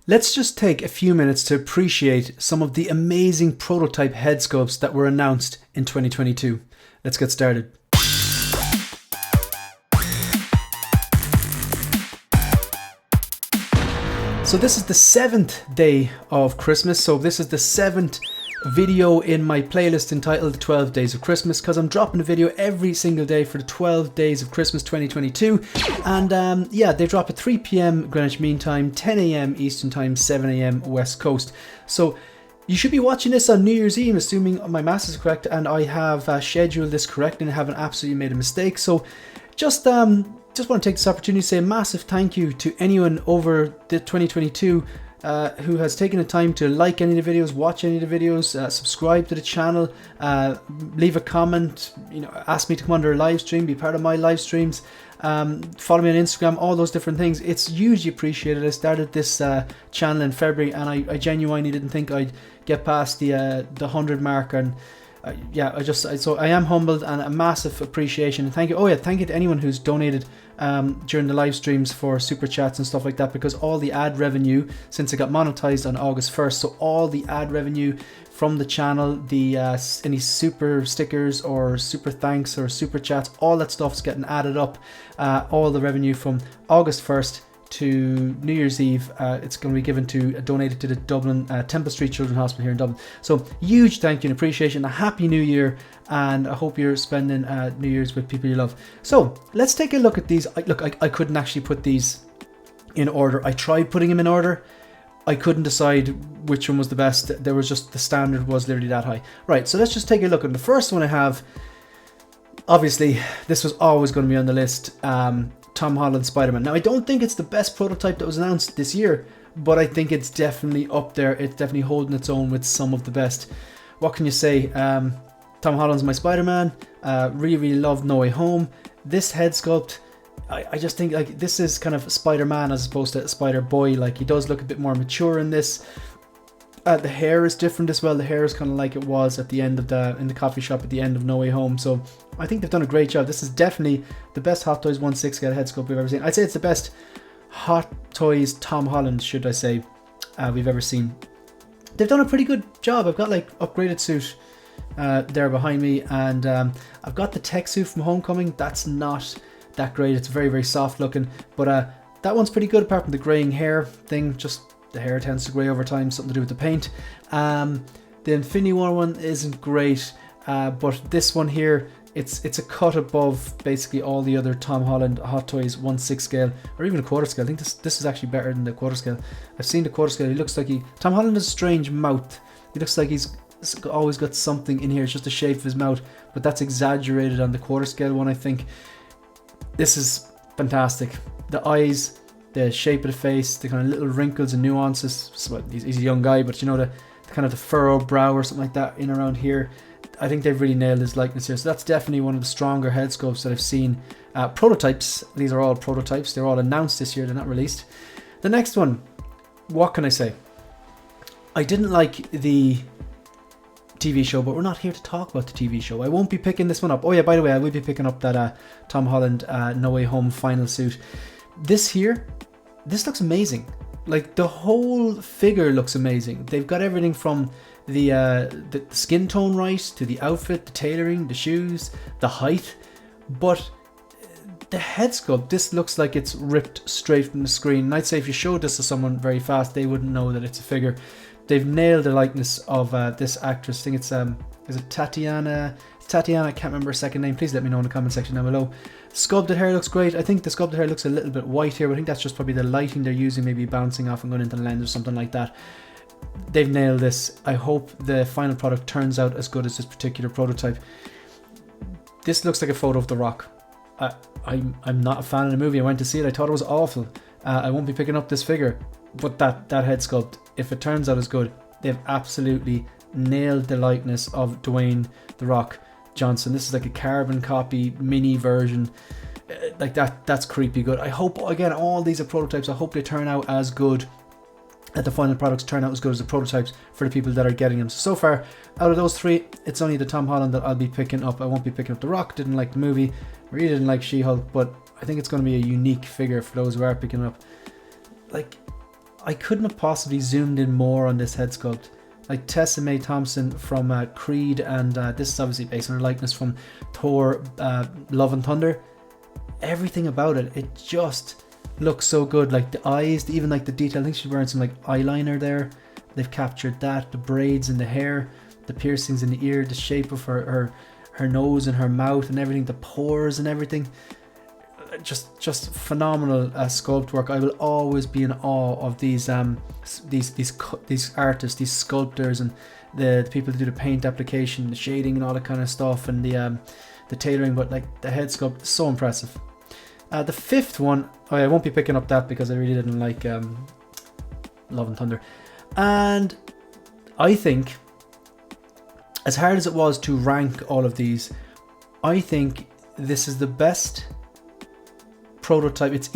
Let's just take a few minutes to appreciate some of the amazing prototype head sculpts that were announced in 2022. Let's get started. So this is the 7th day of Christmas, so this is the 7th video in my playlist entitled 12 Days of Christmas, because I'm dropping a video every single day for the 12 Days of Christmas 2022. And yeah, they drop at 3 p.m. Greenwich Mean Time, 10 a.m. Eastern Time, 7 a.m. West Coast. So you should be watching this on New Year's Eve, assuming my maths is correct and I have scheduled this correct and haven't absolutely made a mistake. So just want to take this opportunity to say a massive thank you to anyone over the 2022 who has taken the time to like any of the videos, watch any of the videos, subscribe to the channel, leave a comment, ask me to come under a live stream, be part of my live streams, follow me on Instagram, all those different things. It's hugely appreciated. I started this channel in February and I genuinely didn't think I'd get past the 100 mark, and so I am humbled, and a massive appreciation and thank you. Thank you to anyone who's donated during the live streams for super chats and stuff like that, because all the ad revenue, since it got monetized on August 1st, so all the ad revenue from the channel, the any super stickers or super thanks or super chats, all that stuff's getting added up. All the revenue from August 1st to New Year's Eve, it's going to be donated to the Dublin Temple Street Children's Hospital here in Dublin. So huge thank you and appreciation, a happy new year, and I hope you're spending New Year's with people you love. So let's take a look at these. I couldn't actually put these in order. I tried putting them in order. I couldn't decide which one was the best. There was just, the standard was literally that high. Right, so let's just take a look at the first one I have. Obviously, this was always going to be on the list. Tom Holland Spider-Man. Now, I don't think it's the best prototype that was announced this year, but I think it's definitely up there. It's definitely holding its own with some of the best. What can you say? Tom Holland's my Spider-Man. Really loved No Way Home. This head sculpt, I just think like this is kind of Spider-Man as opposed to Spider-Boy. Like, he does look a bit more mature in this. The hair is different as well. The hair is kind of like it was at the end of in the coffee shop at the end of No Way Home. So I think they've done a great job. This is definitely the best Hot Toys 1/6 scale head sculpt we've ever seen. I'd say it's the best Hot Toys Tom Holland, should I say, we've ever seen. They've done a pretty good job. I've got like upgraded suit there behind me, and I've got the tech suit from Homecoming. That's not that great. It's very, very soft looking, but that one's pretty good apart from the graying hair thing. Just the hair tends to grey over time, something to do with the paint. The Infinity War one isn't great, but this one here, it's a cut above basically all the other Tom Holland Hot Toys 1/6 scale, or even a quarter scale. I think this is actually better than the quarter scale. I've seen the quarter scale. He looks like Tom Holland has a strange mouth. He looks like he's always got something in here. It's just the shape of his mouth, but that's exaggerated on the quarter scale one, I think. This is fantastic. The eyes, the shape of the face, the kind of little wrinkles and nuances. So he's a young guy, but the kind of the furrowed brow or something like that in around here. I think they've really nailed his likeness here. So that's definitely one of the stronger head sculpts that I've seen. Prototypes. These are all prototypes. They're all announced this year. They're not released. The next one. What can I say? I didn't like the TV show, but we're not here to talk about the TV show. I won't be picking this one up. Oh yeah, by the way, I will be picking up that Tom Holland No Way Home final suit. This looks amazing. Like, the whole figure looks amazing. They've got everything from the skin tone right, to the outfit, the tailoring, the shoes, the height. But the head sculpt, this looks like it's ripped straight from the screen. And I'd say if you showed this to someone very fast, they wouldn't know that it's a figure. They've nailed the likeness of this actress. I think it's is it Tatiana? Tatiana, I can't remember her second name. Please let me know in the comment section down below. Sculpted hair looks great. I think the sculpted hair looks a little bit white here, but I think that's just probably the lighting they're using, maybe bouncing off and going into the lens or something like that. They've nailed this. I hope the final product turns out as good as this particular prototype. This looks like a photo of The Rock. I'm not a fan of the movie. I went to see it. I thought it was awful. I won't be picking up this figure, but that head sculpt, if it turns out as good, they've absolutely nailed the likeness of Dwayne The Rock Johnson. This is like a carbon copy mini version. Like that's creepy good. I hope, again, all these are prototypes. I hope they turn out as good, that the final products turn out as good as the prototypes for the people that are getting them. So far, out of those three, it's only the Tom Holland that I'll be picking up. I won't be picking up The Rock. Didn't like the movie. Really didn't like She-Hulk, but I think it's going to be a unique figure for those who are picking it up. Like, I couldn't have possibly zoomed in more on this head sculpt. Like Tessa Mae Thompson from Creed, and this is obviously based on her likeness from Thor, Love and Thunder. Everything about it, it just looks so good. Like the eyes, even like the detail. I think she's wearing some like eyeliner there. They've captured that, the braids in the hair, the piercings in the ear, the shape of her nose and her mouth and everything, the pores and everything. Just phenomenal sculpt work. I will always be in awe of these artists, these sculptors, and the people who do the paint application, the shading, and all that kind of stuff, and the tailoring. But like the head sculpt is so impressive. The fifth one, I won't be picking up that because I really didn't like Love and Thunder, and I think, as hard as it was to rank all of these, I think this is the best prototype. It's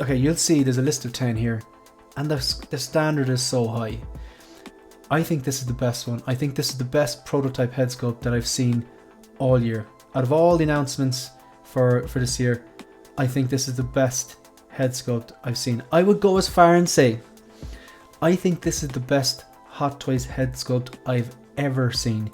okay, you'll see there's a list of 10 here, and the standard is so high. I think this is the best one. I think this is the best prototype head sculpt that I've seen all year. Out of all the announcements for this year, I think this is the best head sculpt I've seen. I would go as far and say I think this is the best Hot Toys head sculpt I've ever seen.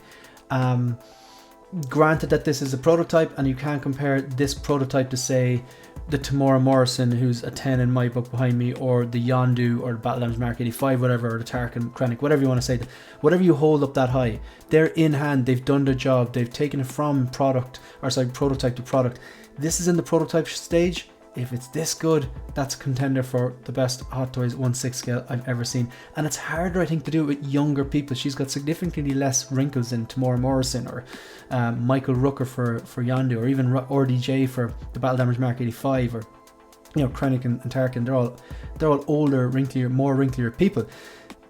Granted that this is a prototype, and you can't compare this prototype to, say, the Tamora Morrison, who's a 10 in my book behind me, or the Yondu, or the Battle Damage Mark 85, whatever, or the Tarkin Krennic, whatever you want to say. Whatever you hold up that high, they're in hand, they've done their job, they've taken it from prototype to product. This is in the prototype stage. If it's this good, that's a contender for the best Hot Toys 1/6 scale I've ever seen. And it's harder, I think, to do it with younger people. She's got significantly less wrinkles than Tamora Morrison, or Michael Rooker for Yondu, or even RDJ for the Battle Damage Mark 85, or Krennic and Tarkin. They're all older, more wrinklier people.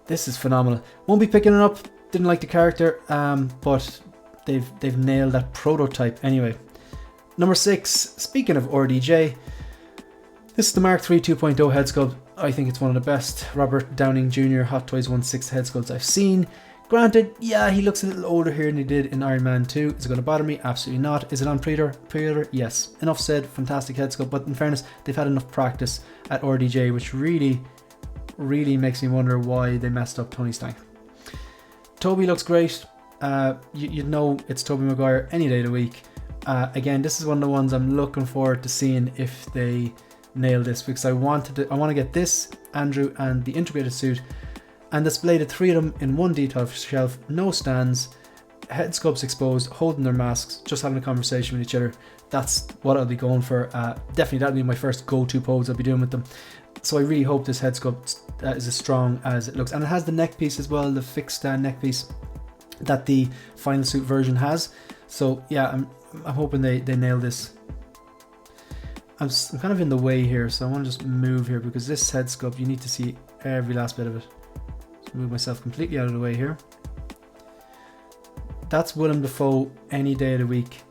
This is phenomenal. Won't be picking it up. Didn't like the character, but they've nailed that prototype anyway. Number 6. Speaking of RDJ. This is the Mark III 2.0 head sculpt. I think it's one of the best Robert Downing Jr. Hot Toys 1/6 head sculpts I've seen. Granted, yeah, he looks a little older here than he did in Iron Man 2. Is it going to bother me? Absolutely not. Is it on pre-order? Yes. Enough said, fantastic head sculpt, but in fairness, they've had enough practice at RDJ, which really, really makes me wonder why they messed up Tony Stank. Tobey looks great. You'd know it's Tobey Maguire any day of the week. Again, this is one of the ones I'm looking forward to seeing if they nail this, because I want to get this, Andrew, and the integrated suit, and display the 3 of them in one detail shelf, no stands, head sculpts exposed, holding their masks, just having a conversation with each other. That's what I'll be going for. Definitely that'll be my first go-to pose I'll be doing with them. So I really hope this head sculpt is as strong as it looks, and it has the neck piece as well, the fixed neck piece that the final suit version has. So yeah, I'm hoping they nail this. I'm kind of in the way here, so I want to just move here, because this head sculpt, you need to see every last bit of it. Just move myself completely out of the way here. That's Willem Dafoe any day of the week.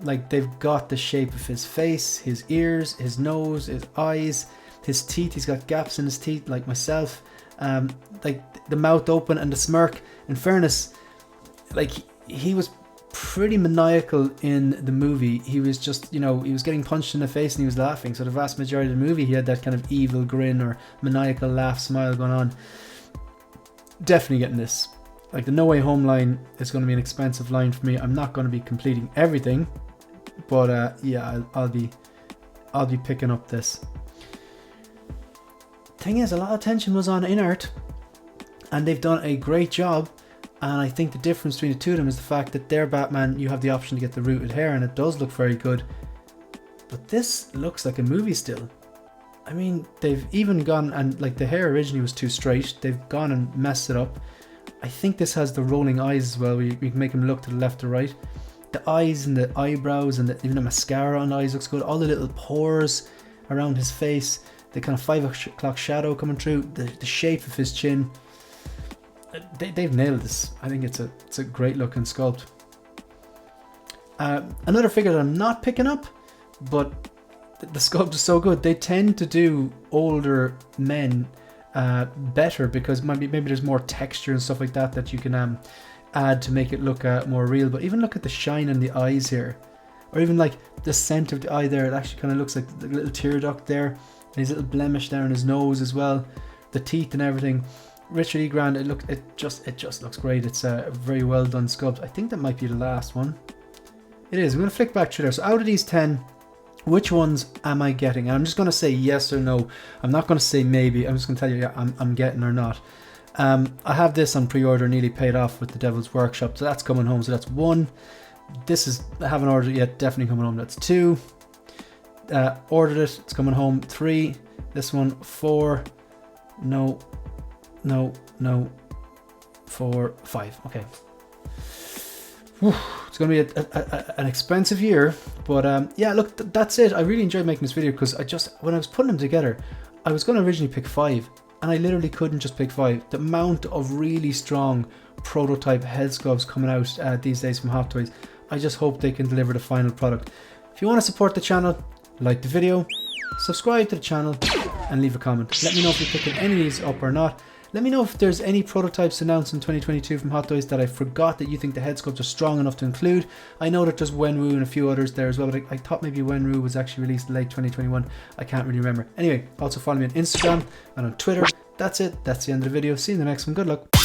Like, they've got the shape of his face, his ears, his nose, his eyes, his teeth. He's got gaps in his teeth like myself. Like the mouth open and the smirk. In fairness, like he was pretty maniacal in the movie. He was just, he was getting punched in the face and he was laughing. So the vast majority of the movie, he had that kind of evil grin or maniacal laugh, smile going on. Definitely getting this. Like the No Way Home line is going to be an expensive line for me. I'm not going to be completing everything, but yeah, I'll be picking up this. Thing is, a lot of attention was on InArt, and they've done a great job. And I think the difference between the two of them is the fact that their Batman, you have the option to get the rooted hair, and it does look very good. But this looks like a movie still. I mean, they've even gone, and like the hair originally was too straight, they've gone and messed it up. I think this has the rolling eyes as well, where you can make them look to the left or right. The eyes and the eyebrows and even the mascara on the eyes looks good. All the little pores around his face, the kind of 5 o'clock shadow coming through, the shape of his chin. They've nailed this. I think it's a great looking sculpt. Another figure that I'm not picking up, but the sculpt is so good. They tend to do older men better, because maybe there's more texture and stuff like that you can add to make it look more real. But even look at the shine in the eyes here, or even like the center of the eye there. It actually kind of looks like the little tear duct there. And his little blemish there in his nose as well, the teeth and everything. Richard E. Grant, it just looks great. It's a very well done sculpt. I think that might be the last one. It is. I'm going to flick back through there. So out of these 10, which ones am I getting? And I'm just going to say yes or no. I'm not going to say maybe. I'm just going to tell you, yeah, I'm getting or not. I have this on pre-order, nearly paid off with the Devil's Workshop. So that's coming home. So that's 1. This is, I haven't ordered it yet. Definitely coming home. That's 2. Ordered it. It's coming home. 3. This one. 4. No. 4, 5. Okay. Whew. It's going to be an expensive year, but yeah, look, that's it. I really enjoyed making this video because when I was putting them together, I was going to originally pick 5, and I literally couldn't just pick 5. The amount of really strong prototype head sculpts coming out these days from Hot Toys, I just hope they can deliver the final product. If you want to support the channel, like the video, subscribe to the channel, and leave a comment. Let me know if you're picking any of these up or not. Let me know if there's any prototypes announced in 2022 from Hot Toys that I forgot that you think the head sculpts are strong enough to include. I know that there's Wenwu and a few others there as well, but I thought maybe Wenwu was actually released late 2021. I can't really remember. Anyway, also follow me on Instagram and on Twitter. That's it. That's the end of the video. See you in the next one. Good luck.